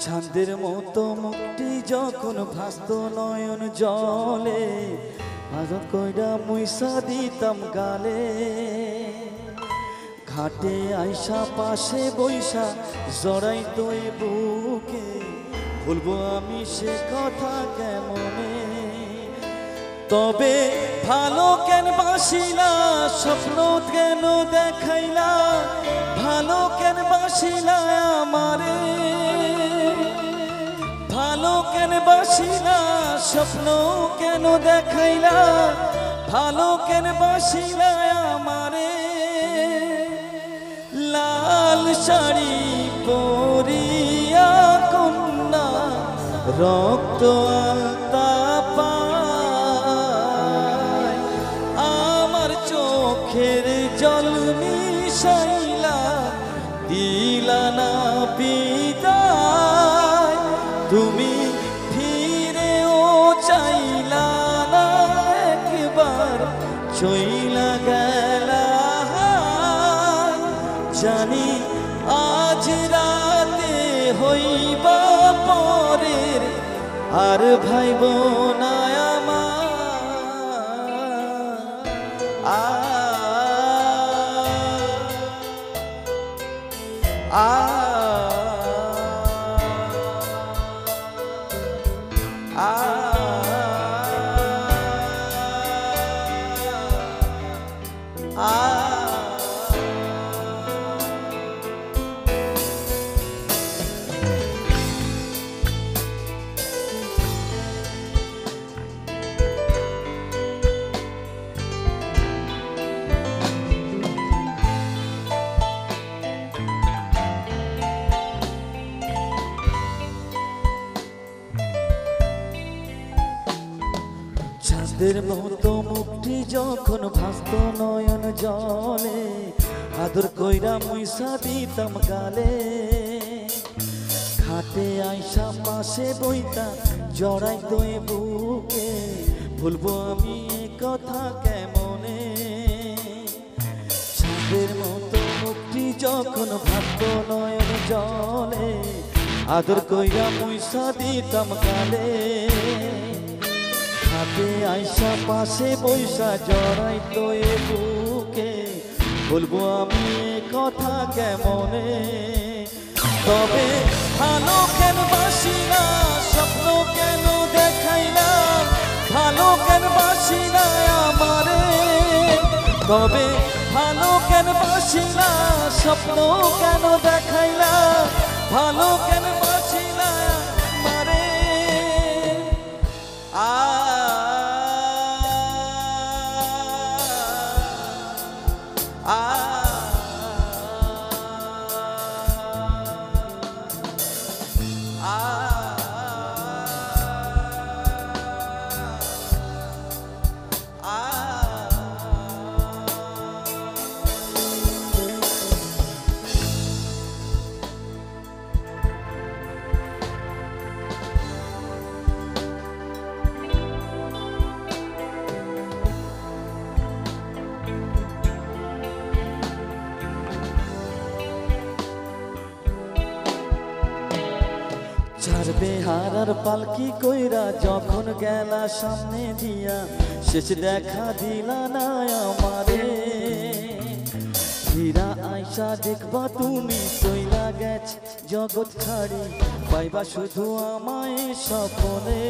চাঁদের মতো মুক্তি যখন ভাসত নয়ন জলে আদর কইরা মুইসা দিতাম গালে ঘাটে আইসা পাশে বৈশা জড়াইতো এ বুকে ভুলবো আমি সে কথা কেমনে তবে ভালো কেন বাসিলা স্বপ্ন কেন দেখাইলা ভালো কেন বাসিলা আমারে ভালো কেন বাসিলা স্বপ্ন কেন দেখাইলা ভালো কেন বাসিলা আমারে লাল শাড়ি পরিয়া কন্যা রক্ত আলতা পায় আমার চোখের জল মিশাইলা দিলা না বিদায় তুমি ফিরেও চাইলা না একবার চইলা গেলা জানি আজ রাতে হইবা পরের আর ভাইব না চাঁদের মতো মুক্তি যখন ভাসত নয়ন জলে আদর কইরা মুইসা দিতাম গালে ঘাটে আইসা পাশে বইতা জড়াইতো এ বুকে ভুলবো আমি এ কথা কেমনে চাঁদের মতো মুক্তি যখন ভাসত নয়ন জলে আদর কইরা মুইসা দিতাম গালে হাতে আইসা পাশে বৈশা জড়াইতো এ বুকে বলবো আমি কথা কেমনে তবে ভালো কেন বাসিলা স্বপ্ন কেন দেখাইলা ভালো কেন বাসিলা আমারে তবে ভালো কেন বাসিলা স্বপ্ন কেন দেখাইলা ভালো কেন বাসিলা আমারে চার বেহারার পালকি কইরা যখন গেলা সামনে দিয়া শেষ দেখা দিলা না আমারে ফিরা আইসা দেখবা তুমি চইলা গেছ জগৎ ছাড়ি পাইবা শুধু আমায় স্বপ্নে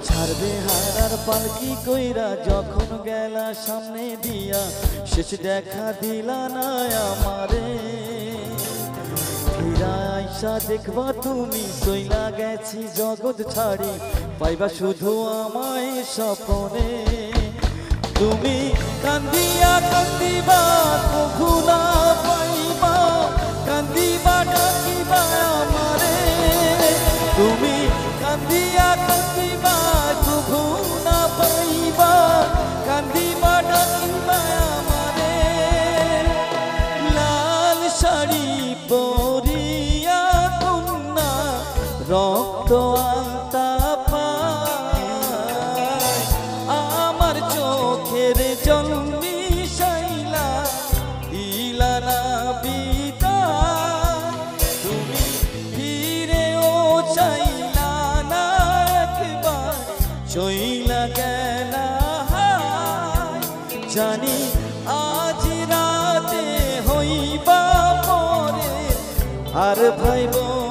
চার বেহারার পালকি কইরা যখন গেলা সামনে দিয়া শেষ দেখা দিলা না আমারে আইসা দেখবা তুমি চইলা গেছি জগৎ ছাড়ি পাইবা শুধু আমায় স্বপ্নে তুমি কান্দিয়া কান্দিবা কভু না পাইবা কান্দিবা ডাকিবা আমারে তুমি কান্দিয়া কান্দিবা কভু না পাইবা কান্দিবা ডাকিবা আমারে লাল শাড়ি পরিয়া কন্যা রক্ত আলতা পায় আমার চোখের জল মিশাইলা দিলা না বিদায় তুমি আর ভাই বোন